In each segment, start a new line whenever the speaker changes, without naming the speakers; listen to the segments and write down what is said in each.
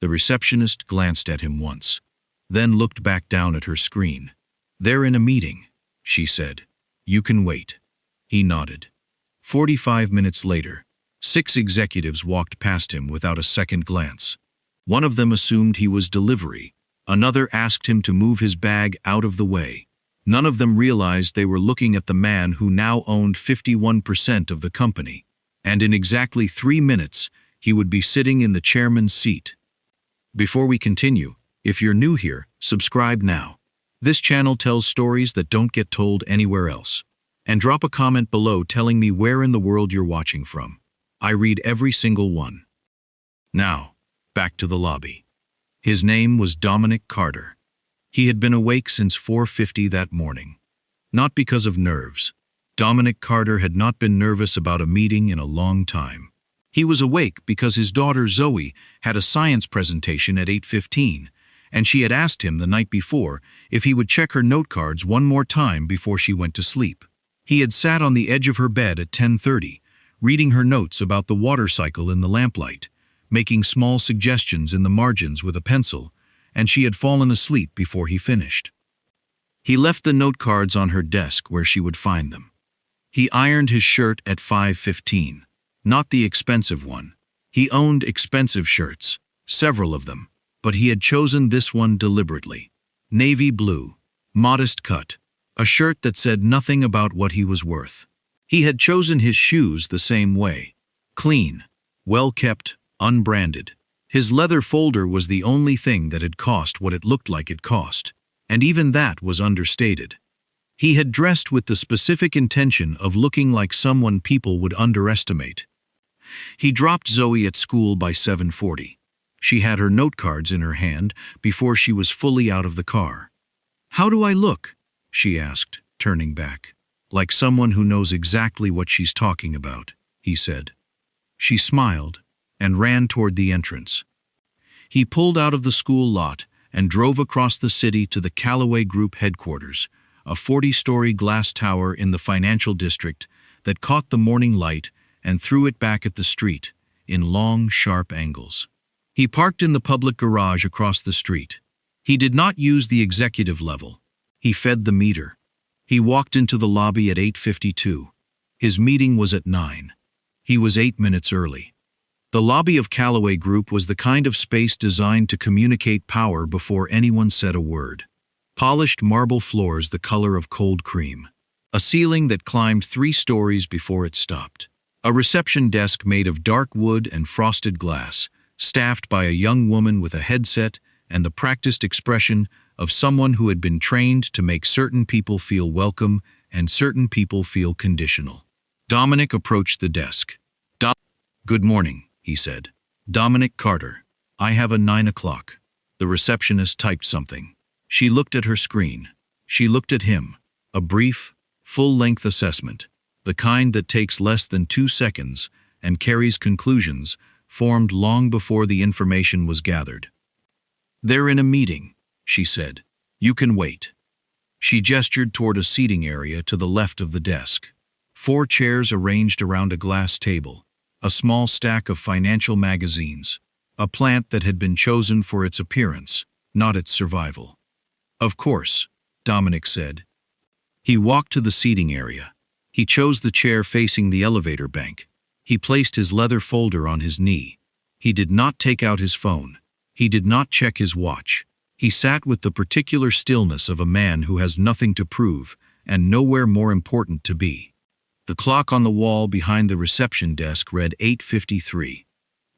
The receptionist glanced at him once, then looked back down at her screen. "They're in a meeting," she said. "You can wait." He nodded. 45 minutes later, 6 executives walked past him without a second glance. One of them assumed he was delivery. Another asked him to move his bag out of the way. None of them realized they were looking at the man who now owned 51% of the company. And in exactly 3 minutes, he would be sitting in the chairman's seat. Before we continue, if you're new here, subscribe now. This channel tells stories that don't get told anywhere else. And drop a comment below telling me where in the world you're watching from. I read every single one. Now, back to the lobby. His name was Dominic Carter. He had been awake since 4:50 that morning. Not because of nerves. Dominic Carter had not been nervous about a meeting in a long time. He was awake because his daughter Zoe had a science presentation at 8:15, and she had asked him the night before if he would check her note cards one more time before she went to sleep. He had sat on the edge of her bed at 10:30, reading her notes about the water cycle in the lamplight, making small suggestions in the margins with a pencil, and she had fallen asleep before he finished. He left the note cards on her desk where she would find them. He ironed his shirt at 5:15, not the expensive one. He owned expensive shirts, several of them, but he had chosen this one deliberately. Navy blue, modest cut, a shirt that said nothing about what he was worth. He had chosen his shoes the same way. Clean, well-kept, unbranded. His leather folder was the only thing that had cost what it looked like it cost, and even that was understated. He had dressed with the specific intention of looking like someone people would underestimate. He dropped Zoe at school by 7:40. She had her note cards in her hand before she was fully out of the car. "How do I look?" she asked, turning back. "Like someone who knows exactly what she's talking about," he said. She smiled and ran toward the entrance. He pulled out of the school lot and drove across the city to the Callaway Group headquarters, a 40-story glass tower in the financial district that caught the morning light and threw it back at the street in long, sharp angles. He parked in the public garage across the street. He did not use the executive level. He fed the meter. He walked into the lobby at 8:52. His meeting was at 9. He was 8 minutes early. The lobby of Callaway Group was the kind of space designed to communicate power before anyone said a word. Polished marble floors the color of cold cream. A ceiling that climbed 3 stories before it stopped. A reception desk made of dark wood and frosted glass, staffed by a young woman with a headset and the practiced expression of someone who had been trained to make certain people feel welcome and certain people feel conditional. Dominic approached the desk. "Good morning," he said. "Dominic Carter. I have a 9 o'clock. The receptionist typed something. She looked at her screen. She looked at him. A brief, full-length assessment, the kind that takes less than 2 seconds and carries conclusions formed long before the information was gathered. "They're in a meeting," she said. "You can wait." She gestured toward a seating area to the left of the desk. 4 chairs arranged around a glass table, a small stack of financial magazines, a plant that had been chosen for its appearance, not its survival. "Of course," Dominic said. He walked to the seating area. He chose the chair facing the elevator bank. He placed his leather folder on his knee. He did not take out his phone. He did not check his watch. He sat with the particular stillness of a man who has nothing to prove and nowhere more important to be. The clock on the wall behind the reception desk read 8:53.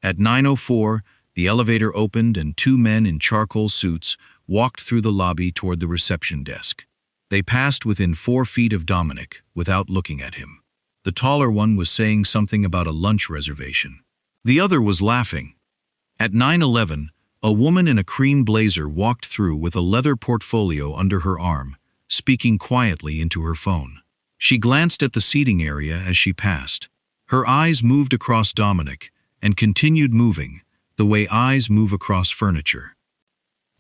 At 9:04, the elevator opened and 2 men in charcoal suits walked through the lobby toward the reception desk. They passed within 4 feet of Dominic without looking at him. The taller one was saying something about a lunch reservation. The other was laughing. At 9:11, a woman in a cream blazer walked through with a leather portfolio under her arm, speaking quietly into her phone. She glanced at the seating area as she passed. Her eyes moved across Dominic and continued moving, the way eyes move across furniture.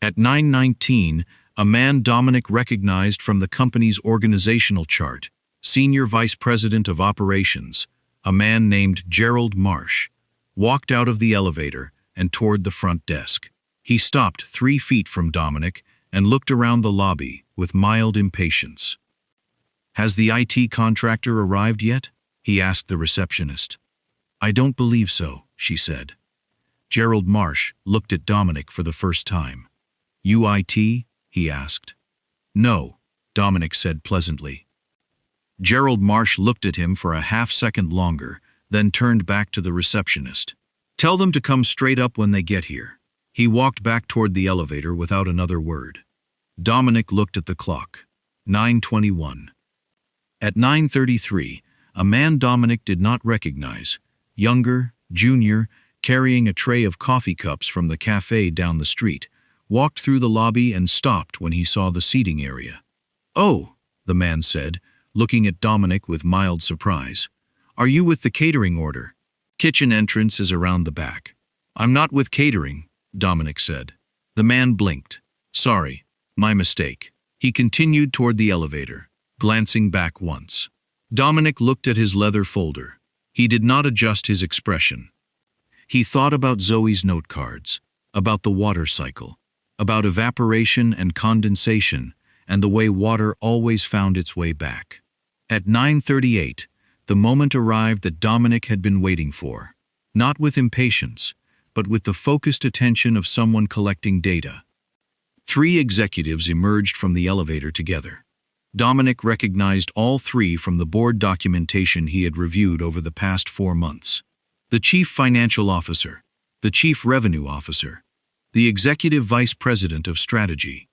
At 9:19, a man Dominic recognized from the company's organizational chart, Senior Vice President of Operations, a man named Gerald Marsh, walked out of the elevator and toward the front desk. He stopped 3 feet from Dominic and looked around the lobby with mild impatience. "Has the IT contractor arrived yet?" he asked the receptionist. "I don't believe so," she said. Gerald Marsh looked at Dominic for the first time. "UIT?" he asked. "No," Dominic said pleasantly. Gerald Marsh looked at him for a half-second longer, then turned back to the receptionist. "Tell them to come straight up when they get here." He walked back toward the elevator without another word. Dominic looked at the clock. 9:21. At 9:33, a man Dominic did not recognize, younger, junior, carrying a tray of coffee cups from the cafe down the street, walked through the lobby and stopped when he saw the seating area. "Oh," the man said, looking at Dominic with mild surprise. "Are you with the catering order? Kitchen entrance is around the back." "I'm not with catering," Dominic said. The man blinked. "Sorry, my mistake." He continued toward the elevator, glancing back once. Dominic looked at his leather folder. He did not adjust his expression. He thought about Zoe's note cards, about the water cycle, about evaporation and condensation, and the way water always found its way back. At 9:38, the moment arrived that Dominic had been waiting for, not with impatience, but with the focused attention of someone collecting data. 3 executives emerged from the elevator together. Dominic recognized all 3 from the board documentation he had reviewed over the past 4 months. The Chief Financial Officer, the Chief Revenue Officer, the Executive Vice President of Strategy.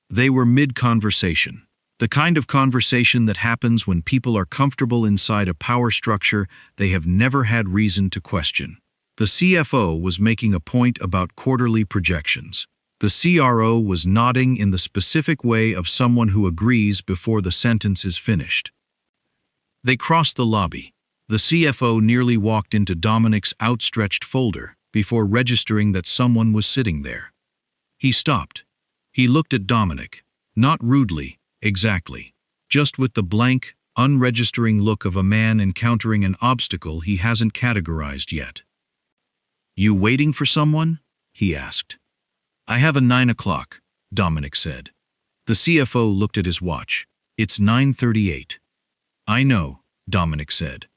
They were mid-conversation, the kind of conversation that happens when people are comfortable inside a power structure they have never had reason to question. The CFO was making a point about quarterly projections. The CRO was nodding in the specific way of someone who agrees before the sentence is finished. They crossed the lobby. The CFO nearly walked into Dominic's outstretched folder before registering that someone was sitting there. He stopped. He looked at Dominic, not rudely, exactly, just with the blank, unregistering look of a man encountering an obstacle he hasn't categorized yet. "You waiting for someone?" he asked. "I have a 9 o'clock, Dominic said. The CFO looked at his watch. "It's 9:38. "I know," Dominic said.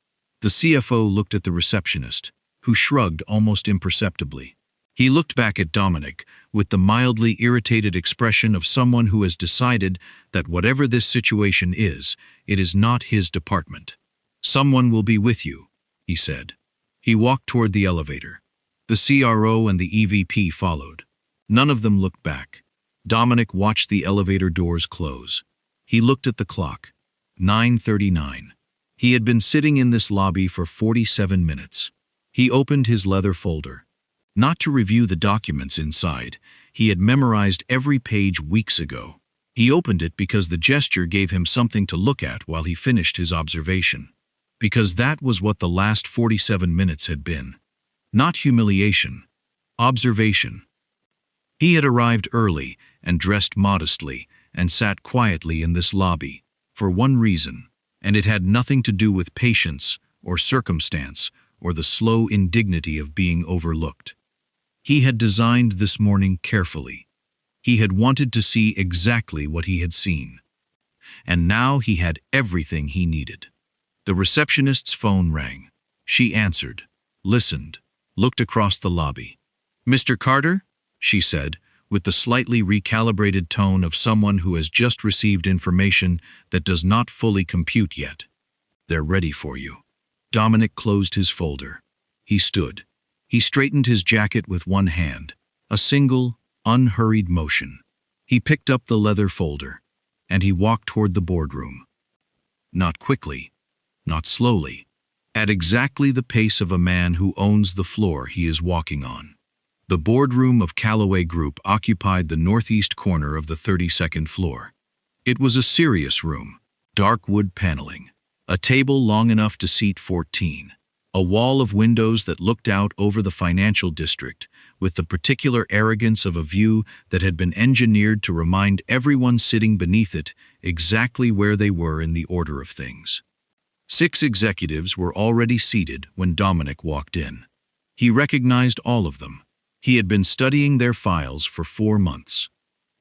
The CFO looked at the receptionist, who shrugged almost imperceptibly. He looked back at Dominic with the mildly irritated expression of someone who has decided that whatever this situation is, it is not his department. "Someone will be with you," he said. He walked toward the elevator. The CRO and the EVP followed. None of them looked back. Dominic watched the elevator doors close. He looked at the clock. 9:39. He had been sitting in this lobby for 47 minutes. He opened his leather folder. Not to review the documents inside. He had memorized every page weeks ago. He opened it because the gesture gave him something to look at while he finished his observation. Because that was what the last 47 minutes had been. Not humiliation. Observation. He had arrived early and dressed modestly and sat quietly in this lobby, for one reason, and it had nothing to do with patience or circumstance or the slow indignity of being overlooked. He had designed this morning carefully. He had wanted to see exactly what he had seen. And now he had everything he needed. The receptionist's phone rang. She answered, listened, looked across the lobby. "Mr. Carter?" she said, with the slightly recalibrated tone of someone who has just received information that does not fully compute yet. "They're ready for you." Dominic closed his folder. He stood. He straightened his jacket with one hand, a single, unhurried motion. He picked up the leather folder, and he walked toward the boardroom. Not quickly, not slowly, at exactly the pace of a man who owns the floor he is walking on. The boardroom of Callaway Group occupied the northeast corner of the 32nd floor. It was a serious room, dark wood paneling, a table long enough to seat 14, a wall of windows that looked out over the financial district, with the particular arrogance of a view that had been engineered to remind everyone sitting beneath it exactly where they were in the order of things. 6 executives were already seated when Dominic walked in. He recognized all of them. He had been studying their files for 4 months.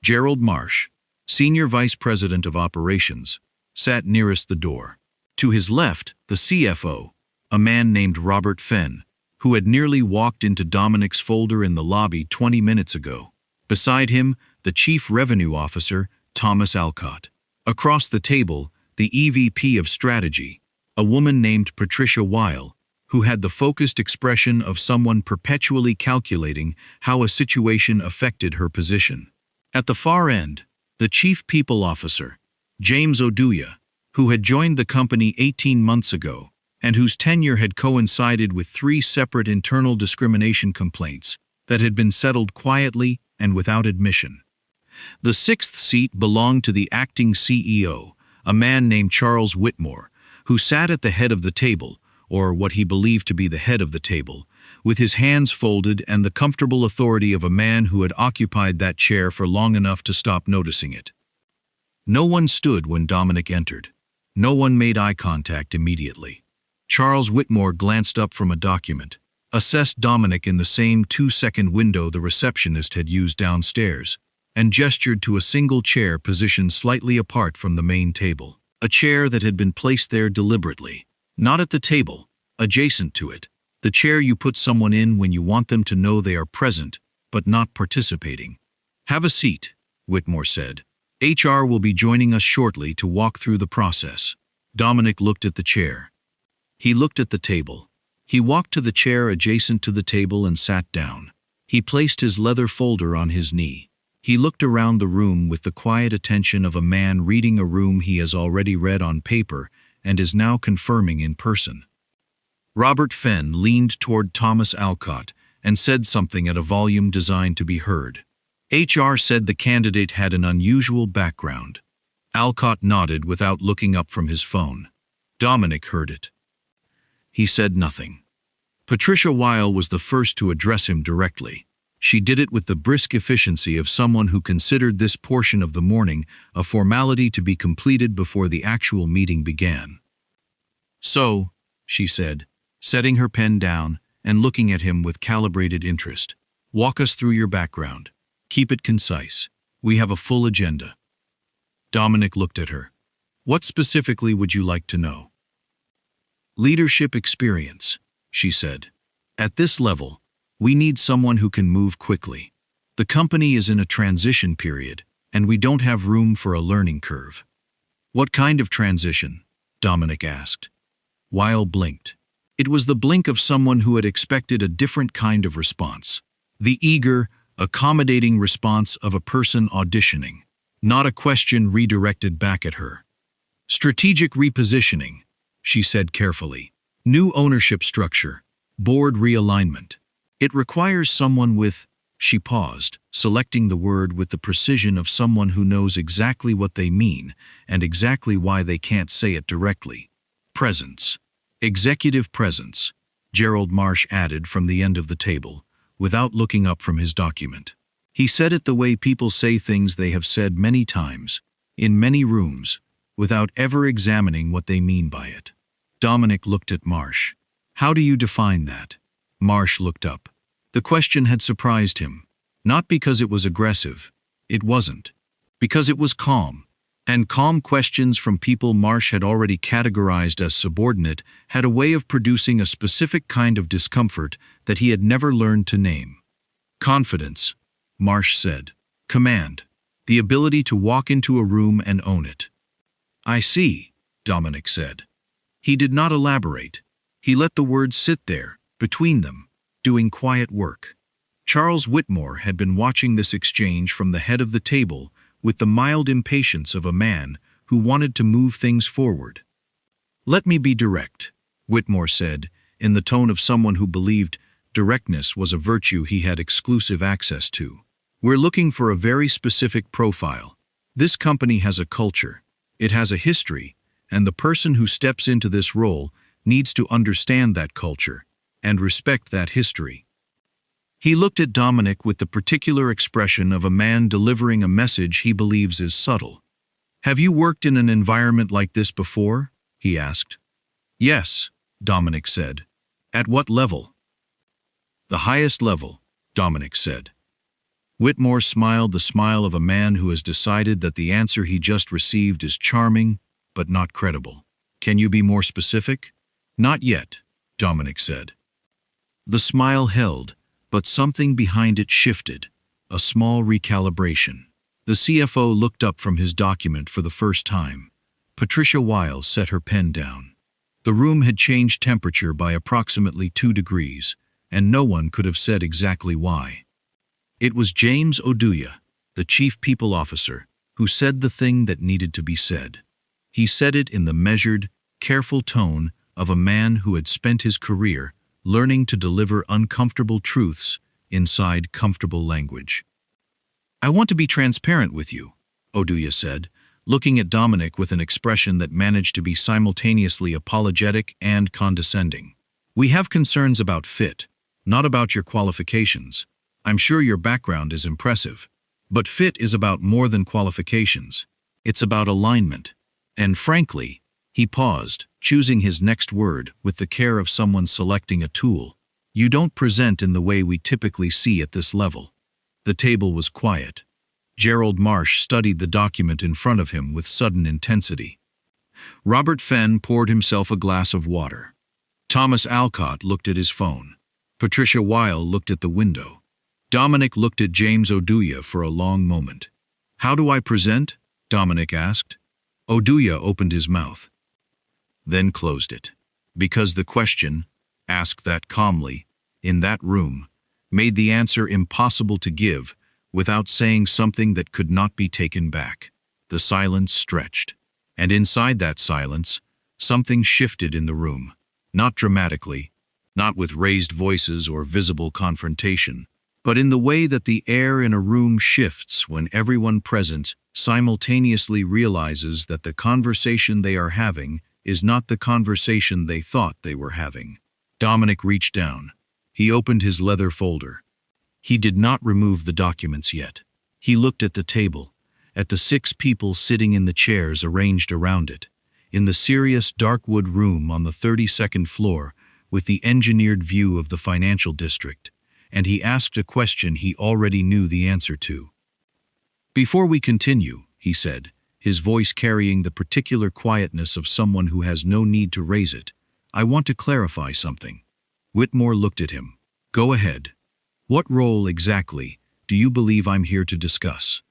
Gerald Marsh, Senior Vice President of Operations, sat nearest the door. To his left, the CFO, a man named Robert Fenn, who had nearly walked into Dominic's folder in the lobby 20 minutes ago. Beside him, the Chief Revenue Officer, Thomas Alcott. Across the table, the EVP of Strategy, a woman named Patricia Weil, who had the focused expression of someone perpetually calculating how a situation affected her position. At the far end, the Chief People Officer, James Oduya, who had joined the company 18 months ago and whose tenure had coincided with 3 separate internal discrimination complaints that had been settled quietly and without admission. The 6th seat belonged to the acting CEO, a man named Charles Whitmore, who sat at the head of the table, or what he believed to be the head of the table, with his hands folded and the comfortable authority of a man who had occupied that chair for long enough to stop noticing it. No one stood when Dominic entered. No one made eye contact immediately. Charles Whitmore glanced up from a document, assessed Dominic in the same 2-second window the receptionist had used downstairs, and gestured to a single chair positioned slightly apart from the main table. A chair that had been placed there deliberately. Not at the table, adjacent to it. The chair you put someone in when you want them to know they are present, but not participating. "Have a seat," Whitmore said. "HR will be joining us shortly to walk through the process." Dominic looked at the chair. He looked at the table. He walked to the chair adjacent to the table and sat down. He placed his leather folder on his knee. He looked around the room with the quiet attention of a man reading a room he has already read on paper and is now confirming in person. Robert Fenn leaned toward Thomas Alcott and said something at a volume designed to be heard. HR said the candidate had an unusual background. Alcott nodded without looking up from his phone. Dominic heard it. He said nothing. Patricia Weil was the first to address him directly. She did it with the brisk efficiency of someone who considered this portion of the morning a formality to be completed before the actual meeting began. "So," she said, setting her pen down and looking at him with calibrated interest, "walk us through your background. Keep it concise. We have a full agenda." Dominic looked at her. "What specifically would you like to know?" "Leadership experience," she said. "At this level, we need someone who can move quickly. The company is in a transition period, and we don't have room for a learning curve." "What kind of transition?" Dominic asked. Weil blinked. It was the blink of someone who had expected a different kind of response. The eager, accommodating response of a person auditioning, not a question redirected back at her. "Strategic repositioning," she said carefully. "New ownership structure, board realignment. It requires someone with," she paused, selecting the word with the precision of someone who knows exactly what they mean and exactly why they can't say it directly. "Presence. Executive presence," Gerald Marsh added from the end of the table, without looking up from his document. He said it the way people say things they have said many times, in many rooms, without ever examining what they mean by it. Dominic looked at Marsh. "How do you define that?" Marsh looked up. The question had surprised him, not because it was aggressive. It wasn't. Because it was calm. And calm questions from people Marsh had already categorized as subordinate had a way of producing a specific kind of discomfort that he had never learned to name. "Confidence," Marsh said. "Command. The ability to walk into a room and own it." "I see," Dominic said. He did not elaborate. He let the words sit there, between them, doing quiet work. Charles Whitmore had been watching this exchange from the head of the table with the mild impatience of a man who wanted to move things forward. "Let me be direct," Whitmore said, in the tone of someone who believed directness was a virtue he had exclusive access to. "We're looking for a very specific profile. This company has a culture. It has a history, and the person who steps into this role needs to understand that culture and respect that history." He looked at Dominic with the particular expression of a man delivering a message he believes is subtle. "Have you worked in an environment like this before?" he asked. "Yes," Dominic said. "At what level?" "The highest level," Dominic said. Whitmore smiled the smile of a man who has decided that the answer he just received is charming, but not credible. Can you be more specific? Not yet, Dominic said. The smile held, but something behind it shifted, a small recalibration. The CFO looked up from his document for the first time. Patricia Wiles set her pen down. The room had changed temperature by approximately 2 degrees, and no one could have said exactly why. It was James Oduya, the chief people officer, who said the thing that needed to be said. He said it in the measured, careful tone of a man who had spent his career learning to deliver uncomfortable truths inside comfortable language. I want to be transparent with you, Oduya said, looking at Dominic with an expression that managed to be simultaneously apologetic and condescending. We have concerns about fit, not about your qualifications. I'm sure your background is impressive, but fit is about more than qualifications. It's about alignment. And frankly, he paused, choosing his next word with the care of someone selecting a tool. You don't present in the way we typically see at this level. The table was quiet. Gerald Marsh studied the document in front of him with sudden intensity. Robert Fenn poured himself a glass of water. Thomas Alcott looked at his phone. Patricia Weil looked at the window. Dominic looked at James Oduya for a long moment. How do I present? Dominic asked. Oduya opened his mouth, then closed it, because the question, asked that calmly, in that room, made the answer impossible to give without saying something that could not be taken back. The silence stretched, and inside that silence, something shifted in the room, not dramatically, not with raised voices or visible confrontation, but in the way that the air in a room shifts when everyone present simultaneously realizes that the conversation they are having is not the conversation they thought they were having. Dominic reached down. He opened his leather folder. He did not remove the documents yet. He looked at the table, at the 6 people sitting in the chairs arranged around it, in the serious dark wood room on the 32nd floor with the engineered view of the financial district, and he asked a question he already knew the answer to. Before we continue, he said, his voice carrying the particular quietness of someone who has no need to raise it, I want to clarify something. Whitmore looked at him. Go ahead. What role exactly do you believe I'm here to discuss?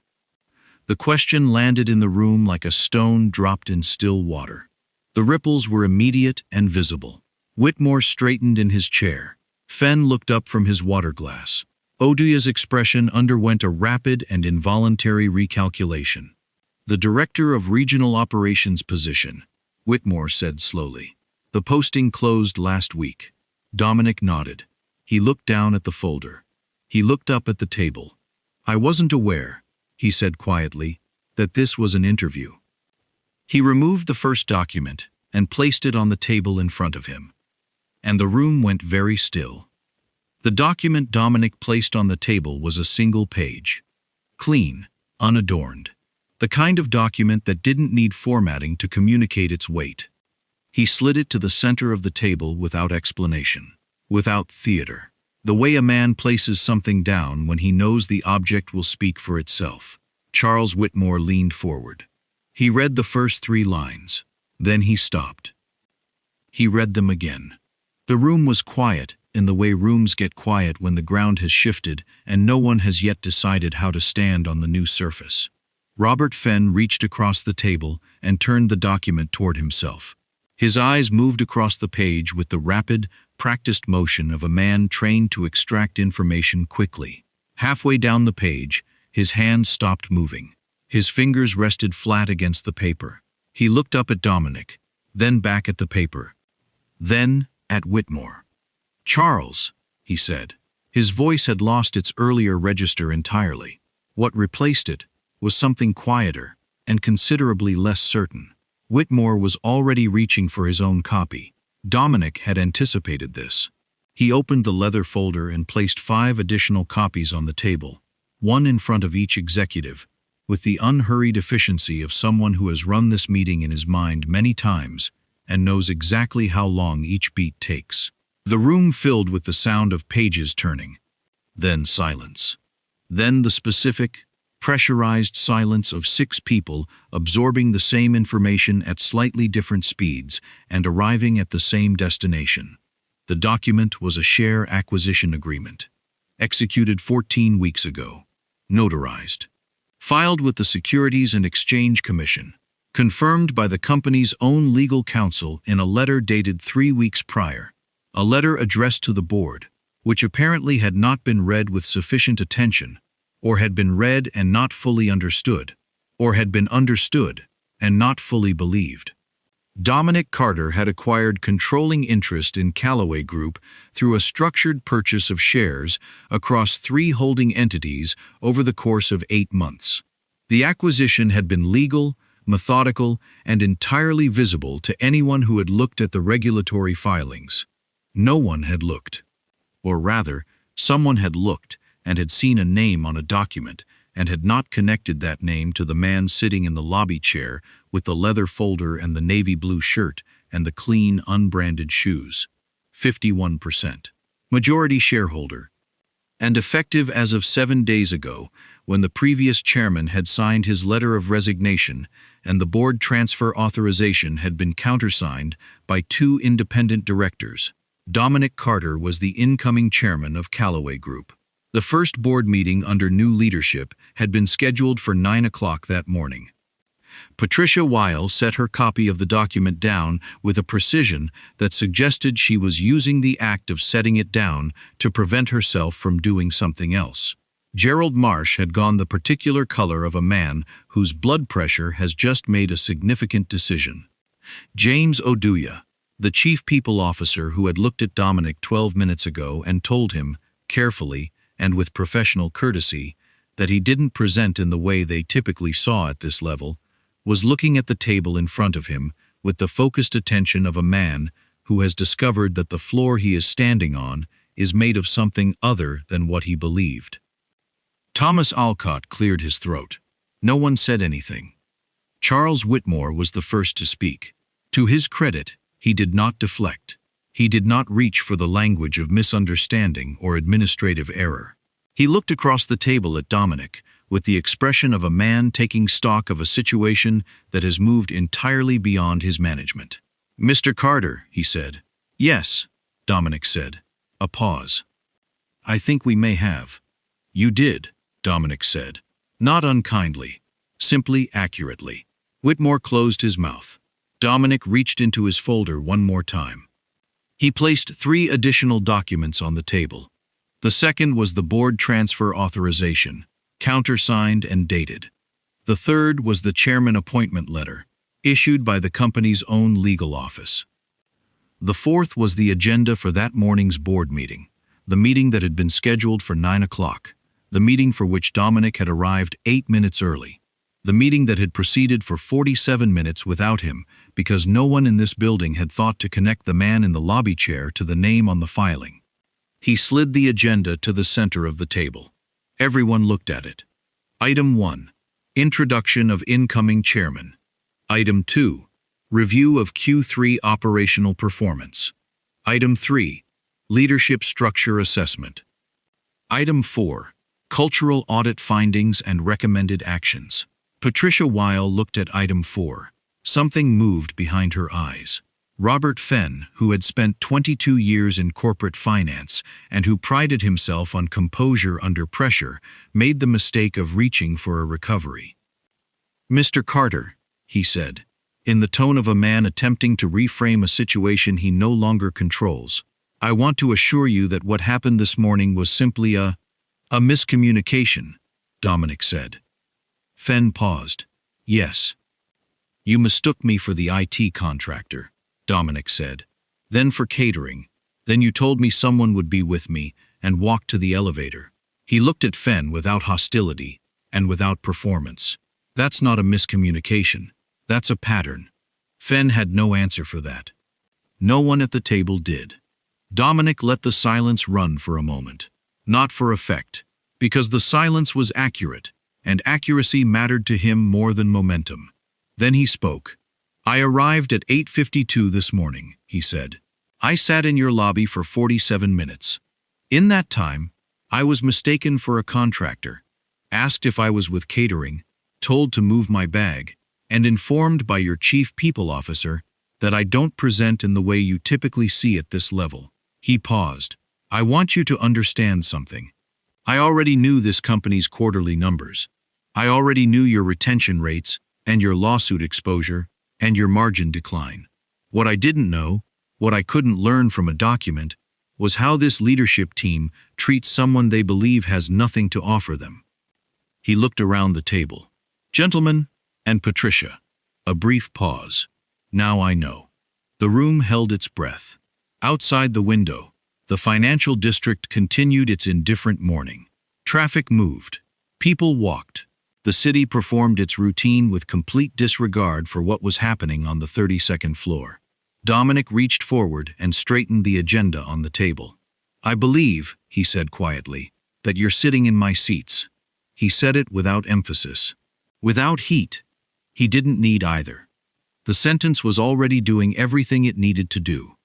The question landed in the room like a stone dropped in still water. The ripples were immediate and visible. Whitmore straightened in his chair. Fenn looked up from his water glass. Oduya's expression underwent a rapid and involuntary recalculation. The Director of Regional Operations position, Whitmore said slowly. The posting closed last week. Dominic nodded. He looked down at the folder. He looked up at the table. I wasn't aware, he said quietly, that this was an interview. He removed the first document and placed it on the table in front of him. And the room went very still. The document Dominic placed on the table was a single page. Clean, unadorned. The kind of document that didn't need formatting to communicate its weight. He slid it to the center of the table without explanation, without theater. The way a man places something down when he knows the object will speak for itself. Charles Whitmore leaned forward. He read the first 3 lines. Then he stopped. He read them again. The room was quiet in the way rooms get quiet when the ground has shifted and no one has yet decided how to stand on the new surface. Robert Fenn reached across the table and turned the document toward himself. His eyes moved across the page with the rapid, practiced motion of a man trained to extract information quickly. Halfway down the page, his hand stopped moving. His fingers rested flat against the paper. He looked up at Dominic, then back at the paper, then at Whitmore. Charles, he said. His voice had lost its earlier register entirely. What replaced it was something quieter and considerably less certain. Whitmore was already reaching for his own copy. Dominic had anticipated this. He opened the leather folder and placed 5 additional copies on the table, one in front of each executive, with the unhurried efficiency of someone who has run this meeting in his mind many times and knows exactly how long each beat takes. The room filled with the sound of pages turning. Then silence. Then the specific, pressurized silence of 6 people absorbing the same information at slightly different speeds and arriving at the same destination. The document was a share acquisition agreement, executed 14 weeks ago, notarized, filed with the Securities and Exchange Commission, confirmed by the company's own legal counsel in a letter dated 3 weeks prior, a letter addressed to the board, which apparently had not been read with sufficient attention, or had been read and not fully understood, or had been understood and not fully believed. Dominic Carter had acquired controlling interest in Callaway Group through a structured purchase of shares across 3 holding entities over the course of 8 months. The acquisition had been legal, methodical, and entirely visible to anyone who had looked at the regulatory filings. No one had looked. Or rather, someone had looked and had seen a name on a document and had not connected that name to the man sitting in the lobby chair with the leather folder and the navy blue shirt and the clean, unbranded shoes. 51%. Majority shareholder. And effective as of 7 days ago, when the previous chairman had signed his letter of resignation and the board transfer authorization had been countersigned by 2 independent directors, Dominic Carter was the incoming chairman of Callaway Group. The first board meeting under new leadership had been scheduled for 9 o'clock that morning. Patricia Weil set her copy of the document down with a precision that suggested she was using the act of setting it down to prevent herself from doing something else. Gerald Marsh had gone the particular color of a man whose blood pressure has just made a significant decision. James Oduya, the chief people officer who had looked at Dominic 12 minutes ago and told him, carefully and with professional courtesy, that he didn't present in the way they typically saw at this level, was looking at the table in front of him with the focused attention of a man who has discovered that the floor he is standing on is made of something other than what he believed. Thomas Alcott cleared his throat. No one said anything. Charles Whitmore was the first to speak. To his credit, he did not deflect. He did not reach for the language of misunderstanding or administrative error. He looked across the table at Dominic with the expression of a man taking stock of a situation that has moved entirely beyond his management. "Mr. Carter," he said. "Yes," Dominic said. A pause. "I think we may have." "You did," Dominic said. Not unkindly, simply accurately. Whitmore closed his mouth. Dominic reached into his folder one more time. He placed 3 additional documents on the table. The second was the board transfer authorization, countersigned and dated. The third was the chairman appointment letter, issued by the company's own legal office. The fourth was the agenda for that morning's board meeting, the meeting that had been scheduled for 9 o'clock, the meeting for which Dominic had arrived 8 minutes early, the meeting that had proceeded for 47 minutes without him because no one in this building had thought to connect the man in the lobby chair to the name on the filing. He slid the agenda to the center of the table. Everyone looked at it. Item 1. Introduction of incoming chairman. Item 2. Review of Q3 operational performance. Item 3. Leadership structure assessment. Item 4. Cultural audit findings and recommended actions. Patricia Weil looked at item 4. Something moved behind her eyes. Robert Fenn, who had spent 22 years in corporate finance and who prided himself on composure under pressure, made the mistake of reaching for a recovery. "Mr. Carter," he said, in the tone of a man attempting to reframe a situation he no longer controls, "I want to assure you that what happened this morning was simply a miscommunication," Dominic said. Fenn paused. "Yes. You mistook me for the IT contractor," Dominic said. "Then for catering. Then you told me someone would be with me and walked to the elevator." He looked at Fenn without hostility and without performance. "That's not a miscommunication. That's a pattern." Fenn had no answer for that. No one at the table did. Dominic let the silence run for a moment. Not for effect, because the silence was accurate, and accuracy mattered to him more than momentum. Then he spoke. "I arrived at 8:52 this morning," he said. "I sat in your lobby for 47 minutes. In that time, I was mistaken for a contractor, asked if I was with catering, told to move my bag, and informed by your chief people officer that I don't present in the way you typically see at this level. He paused. I want you to understand something. I already knew this company's quarterly numbers. I already knew your retention rates and your lawsuit exposure and your margin decline. What I didn't know, what I couldn't learn from a document, was how this leadership team treats someone they believe has nothing to offer them. He looked around the table. Gentlemen, and Patricia. A brief pause. Now I know. The room held its breath. Outside the window, the financial district continued its indifferent mourning. Traffic moved. People walked. The city performed its routine with complete disregard for what was happening on the 32nd floor. Dominic reached forward and straightened the agenda on the table. I believe, he said quietly, that you're sitting in my seats. He said it without emphasis. Without heat. He didn't need either. The sentence was already doing everything it needed to do.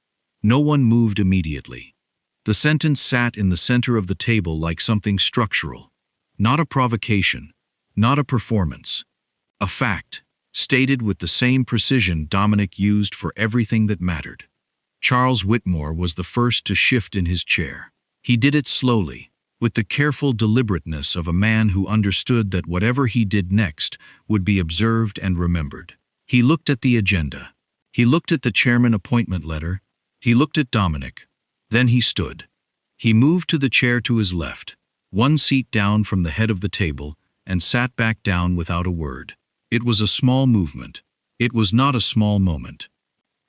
No one moved immediately. The sentence sat in the center of the table like something structural. Not a provocation. Not a performance. A fact, stated with the same precision Dominic used for everything that mattered. Charles Whitmore was the first to shift in his chair. He did it slowly, with the careful deliberateness of a man who understood that whatever he did next would be observed and remembered. He looked at the agenda. He looked at the chairman appointment letter. He looked at Dominic. Then he stood. He moved to the chair to his left, one seat down from the head of the table, and sat back down without a word. It was a small movement. It was not a small moment.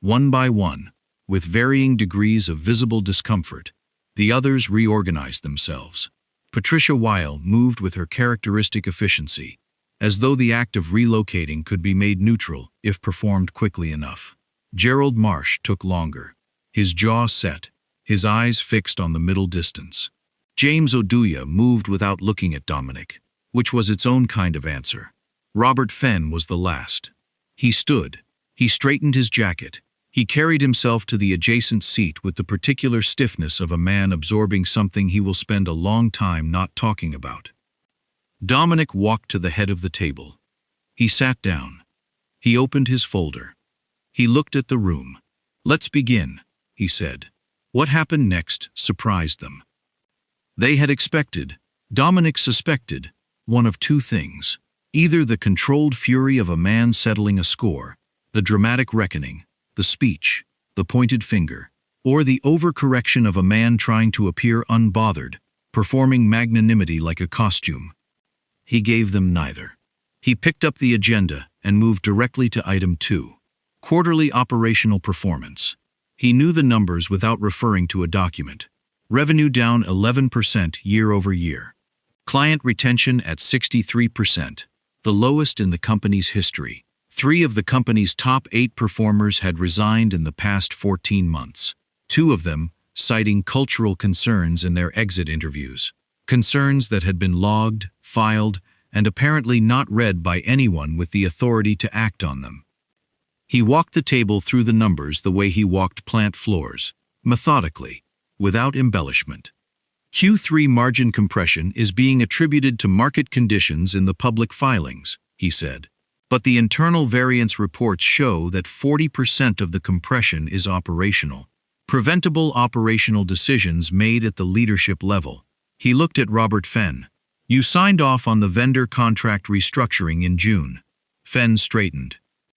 One by one, with varying degrees of visible discomfort, the others reorganized themselves. Patricia Weil moved with her characteristic efficiency, as though the act of relocating could be made neutral if performed quickly enough. Gerald Marsh took longer, his jaw set, his eyes fixed on the middle distance. James Oduya moved without looking at Dominic, which was its own kind of answer. Robert Fenn was the last. He stood. He straightened his jacket. He carried himself to the adjacent seat with the particular stiffness of a man absorbing something he will spend a long time not talking about. Dominic walked to the head of the table. He sat down. He opened his folder. He looked at the room. Let's begin, he said. What happened next surprised them. They had expected, Dominic suspected, one of two things. Either the controlled fury of a man settling a score, the dramatic reckoning, the speech, the pointed finger, or the overcorrection of a man trying to appear unbothered, performing magnanimity like a costume. He gave them neither. He picked up the agenda and moved directly to item 2, quarterly operational performance. He knew the numbers without referring to a document. Revenue down 11% year over year. Client retention at 63%, the lowest in the company's history. 3 of the company's top 8 performers had resigned in the past 14 months. 2 of them citing cultural concerns in their exit interviews. Concerns that had been logged, filed, and apparently not read by anyone with the authority to act on them. He walked the table through the numbers the way he walked plant floors, methodically, without embellishment. Q3 margin compression is being attributed to market conditions in the public filings, he said. But the internal variance reports show that 40% of the compression is operational. Preventable operational decisions made at the leadership level. He looked at Robert Fenn. You signed off on the vendor contract restructuring in June. Fenn straightened.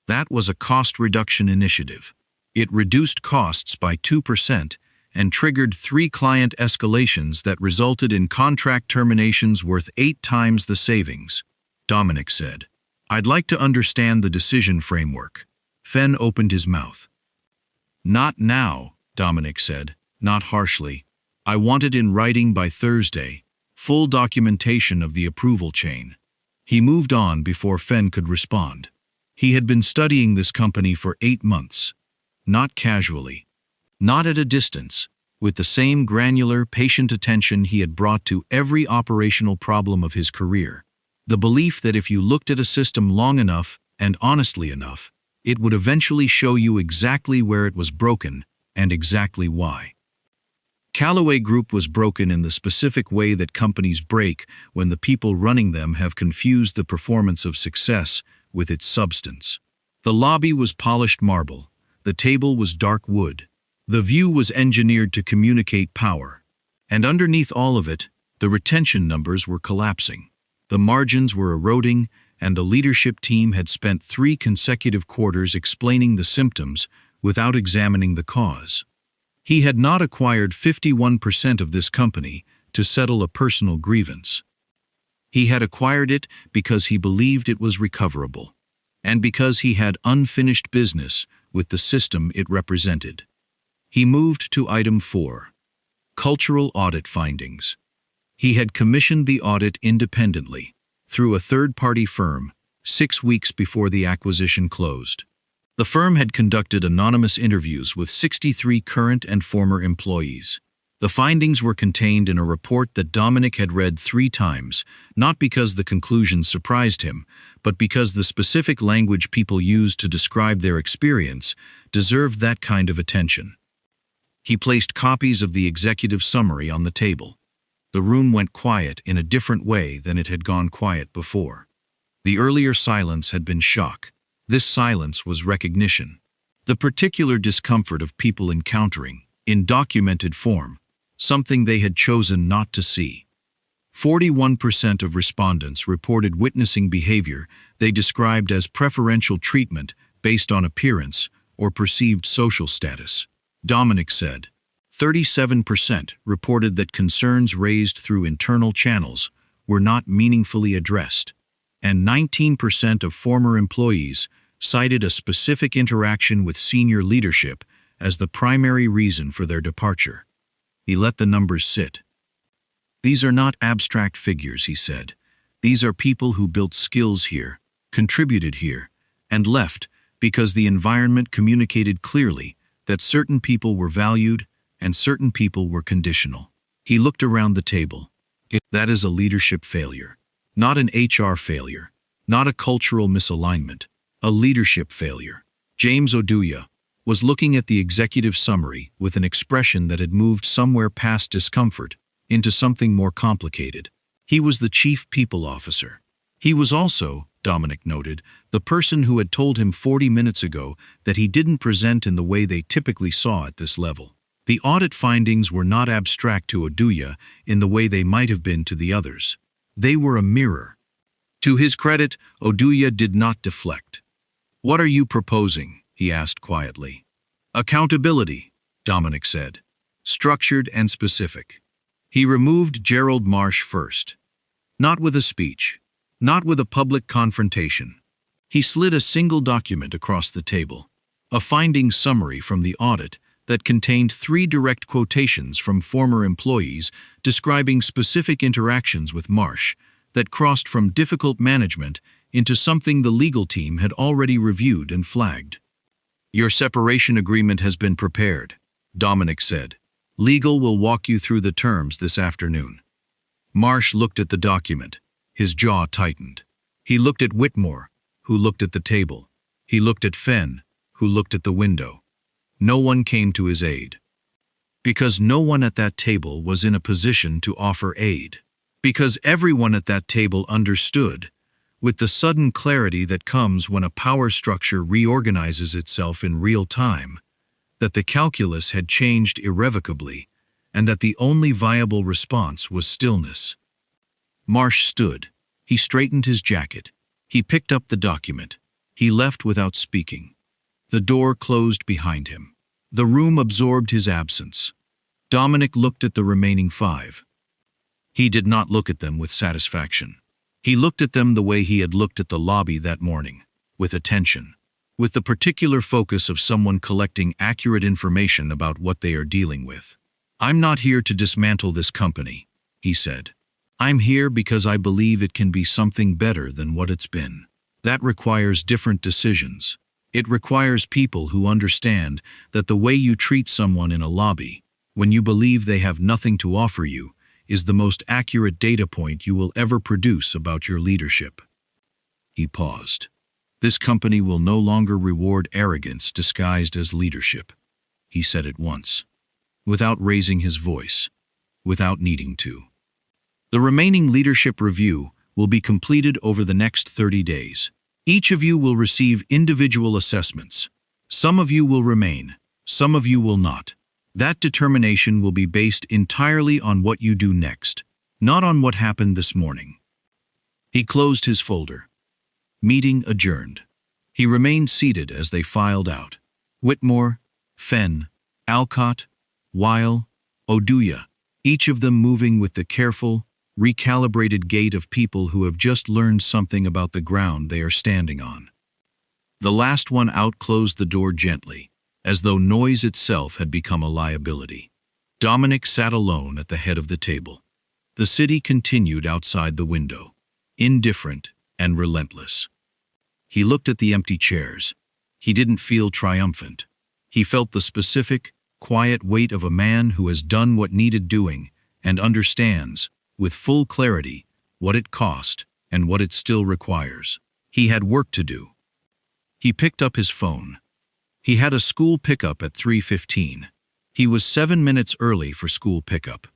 That was a cost reduction initiative. It reduced costs by 2% and triggered 3 client escalations that resulted in contract terminations worth 8 times the savings. Dominic said, I'd like to understand the decision framework. Fenn opened his mouth. Not now, Dominic said, not harshly. I want it in writing by Thursday, full documentation of the approval chain. He moved on before Fenn could respond. He had been studying this company for 8 months. Not casually. Not at a distance, with the same granular, patient attention he had brought to every operational problem of his career. The belief that if you looked at a system long enough and honestly enough, it would eventually show you exactly where it was broken and exactly why. Callaway Group was broken in the specific way that companies break when the people running them have confused the performance of success with its substance. The lobby was polished marble. The table was dark wood. The view was engineered to communicate power. And underneath all of it, the retention numbers were collapsing. The margins were eroding, and the leadership team had spent 3 consecutive quarters explaining the symptoms without examining the cause. He had not acquired 51% of this company to settle a personal grievance. He had acquired it because he believed it was recoverable, and because he had unfinished business with the system it represented. He moved to item 4, cultural audit findings. He had commissioned the audit independently, through a third-party firm, 6 weeks before the acquisition closed. The firm had conducted anonymous interviews with 63 current and former employees. The findings were contained in a report that Dominic had read 3 times, not because the conclusions surprised him, but because the specific language people used to describe their experience deserved that kind of attention. He placed copies of the executive summary on the table. The room went quiet in a different way than it had gone quiet before. The earlier silence had been shock. This silence was recognition. The particular discomfort of people encountering, in documented form, something they had chosen not to see. 41% of respondents reported witnessing behavior they described as preferential treatment based on appearance or perceived social status. Dominic said. 37% reported that concerns raised through internal channels were not meaningfully addressed, and 19% of former employees cited a specific interaction with senior leadership as the primary reason for their departure. He let the numbers sit. These are not abstract figures, he said. These are people who built skills here, contributed here, and left because the environment communicated clearly that certain people were valued and certain people were conditional. He looked around the table. That is a leadership failure, not an HR failure, not a cultural misalignment, a leadership failure. James Oduya was looking at the executive summary with an expression that had moved somewhere past discomfort into something more complicated. He was the chief people officer. He was also, Dominic noted, the person who had told him 40 minutes ago that he didn't present in the way they typically saw at this level. The audit findings were not abstract to Oduya in the way they might have been to the others. They were a mirror. To his credit, Oduya did not deflect. "What are you proposing?" he asked quietly. "Accountability," Dominic said. "Structured and specific." He removed Gerald Marsh first. Not with a speech. Not with a public confrontation. He slid a single document across the table. A findings summary from the audit that contained 3 direct quotations from former employees describing specific interactions with Marsh that crossed from difficult management into something the legal team had already reviewed and flagged. "Your separation agreement has been prepared," Dominic said. "Legal will walk you through the terms this afternoon." Marsh looked at the document. His jaw tightened. He looked at Whitmore, who looked at the table. He looked at Fenn, who looked at the window. No one came to his aid. Because no one at that table was in a position to offer aid. Because everyone at that table understood, with the sudden clarity that comes when a power structure reorganizes itself in real time, that the calculus had changed irrevocably, and that the only viable response was stillness. Marsh stood. He straightened his jacket. He picked up the document. He left without speaking. The door closed behind him. The room absorbed his absence. Dominic looked at the remaining 5. He did not look at them with satisfaction. He looked at them the way he had looked at the lobby that morning, with attention, with the particular focus of someone collecting accurate information about what they are dealing with. "I'm not here to dismantle this company," he said. "I'm here because I believe it can be something better than what it's been. That requires different decisions. It requires people who understand that the way you treat someone in a lobby, when you believe they have nothing to offer you, is the most accurate data point you will ever produce about your leadership." He paused. "This company will no longer reward arrogance disguised as leadership," he said it once. without raising his voice, without needing to. The remaining leadership review will be completed over the next 30 days. Each of you will receive individual assessments. Some of you will remain, some of you will not. That determination will be based entirely on what you do next, not on what happened this morning. He closed his folder. Meeting adjourned. He remained seated as they filed out. Whitmore, Fenn, Alcott, Weil, Oduya, each of them moving with the careful, recalibrated gait of people who have just learned something about the ground they are standing on. The last one out closed the door gently, as though noise itself had become a liability. Dominic sat alone at the head of the table. The city continued outside the window, indifferent and relentless. He looked at the empty chairs. He didn't feel triumphant. He felt the specific, quiet weight of a man who has done what needed doing and understands, with full clarity, what it cost and what it still requires. He had work to do. He picked up his phone. He had a school pickup at 3:15. He was 7 minutes early for school pickup.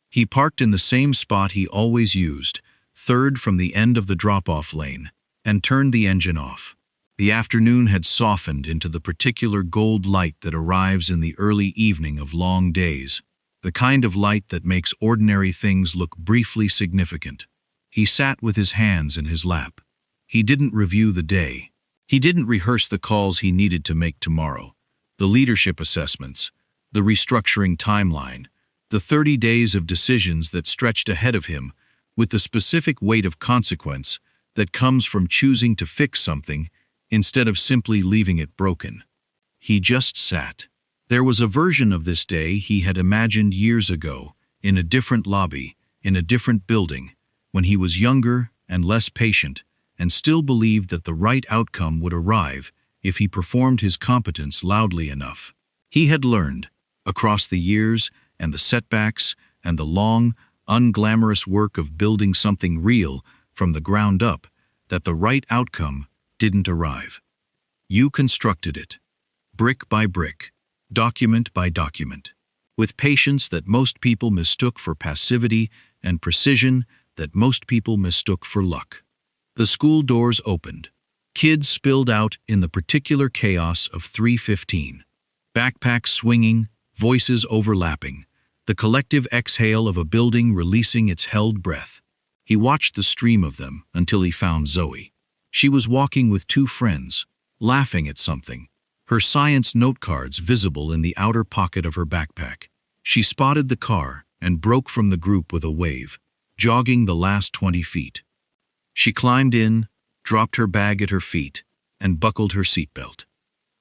He parked in the same spot he always used, third from the end of the drop-off lane, and turned the engine off. The afternoon had softened into the particular gold light that arrives in the early evening of long days, the kind of light that makes ordinary things look briefly significant. He sat with his hands in his lap. He didn't review the day. He didn't rehearse the calls he needed to make tomorrow, the leadership assessments, the restructuring timeline, the 30 days of decisions that stretched ahead of him, with the specific weight of consequence that comes from choosing to fix something instead of simply leaving it broken. He just sat. There was a version of this day he had imagined years ago, in a different lobby, in a different building, when he was younger and less patient, and still believed that the right outcome would arrive if he performed his competence loudly enough. He had learned, across the years and the setbacks and the long, unglamorous work of building something real from the ground up, that the right outcome didn't arrive. You constructed it, brick by brick, document by document, with patience that most people mistook for passivity and precision that most people mistook for luck. The school doors opened. Kids spilled out in the particular chaos of 3:15. Backpacks swinging, voices overlapping, the collective exhale of a building releasing its held breath. He watched the stream of them until he found Zoe. She was walking with two friends, laughing at something, her science note cards visible in the outer pocket of her backpack. She spotted the car and broke from the group with a wave, jogging the last 20 feet. She climbed in, dropped her bag at her feet, and buckled her seatbelt.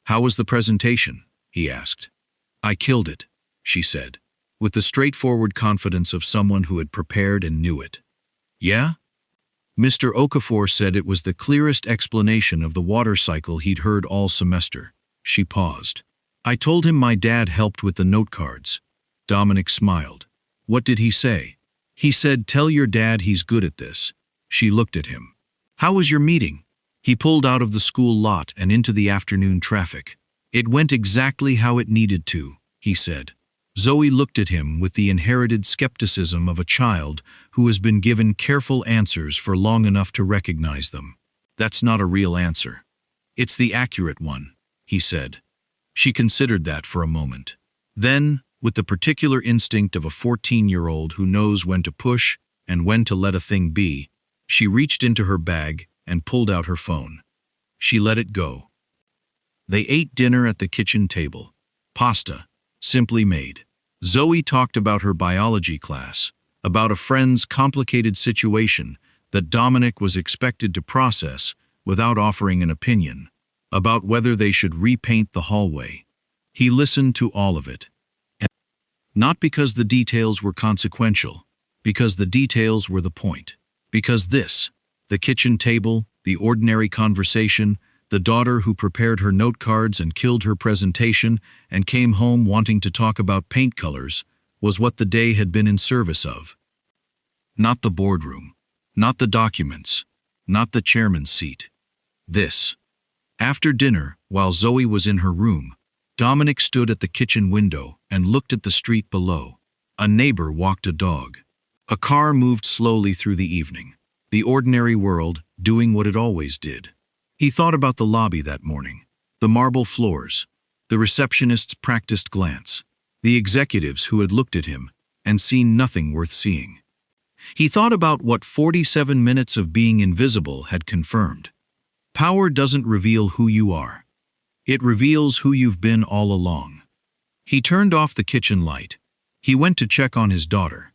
"How was the presentation?" he asked. "I killed it," she said, with the straightforward confidence of someone who had prepared and knew it. "Yeah?" Mr. Okafor said it was the clearest explanation of the water cycle he'd heard all semester. She paused. "I told him my dad helped with the note cards." Dominic smiled. "What did he say?" "He said, 'Tell your dad he's good at this.'" She looked at him. "How was your meeting?" He pulled out of the school lot and into the afternoon traffic. "It went exactly how it needed to," he said. Zoe looked at him with the inherited skepticism of a child who has been given careful answers for long enough to recognize them. "That's not a real answer. It's the accurate one," he said. She considered that for a moment. Then, with the particular instinct of a 14-year-old who knows when to push and when to let a thing be, she reached into her bag and pulled out her phone. She let it go. They ate dinner at the kitchen table. Pasta, simply made. Zoe talked about her biology class, about a friend's complicated situation that Dominic was expected to process without offering an opinion, about whether they should repaint the hallway. He listened to all of it. And not because the details were consequential, because the details were the point. Because this, the kitchen table, the ordinary conversation, the daughter who prepared her note cards and killed her presentation and came home wanting to talk about paint colors, was what the day had been in service of. Not the boardroom, not the documents, not the chairman's seat. This. After dinner, while Zoe was in her room, Dominic stood at the kitchen window and looked at the street below. A neighbor walked a dog. A car moved slowly through the evening. The ordinary world doing what it always did. He thought about the lobby that morning. The marble floors. The receptionist's practiced glance. The executives who had looked at him and seen nothing worth seeing. He thought about what 47 minutes of being invisible had confirmed. Power doesn't reveal who you are. It reveals who you've been all along. He turned off the kitchen light. He went to check on his daughter.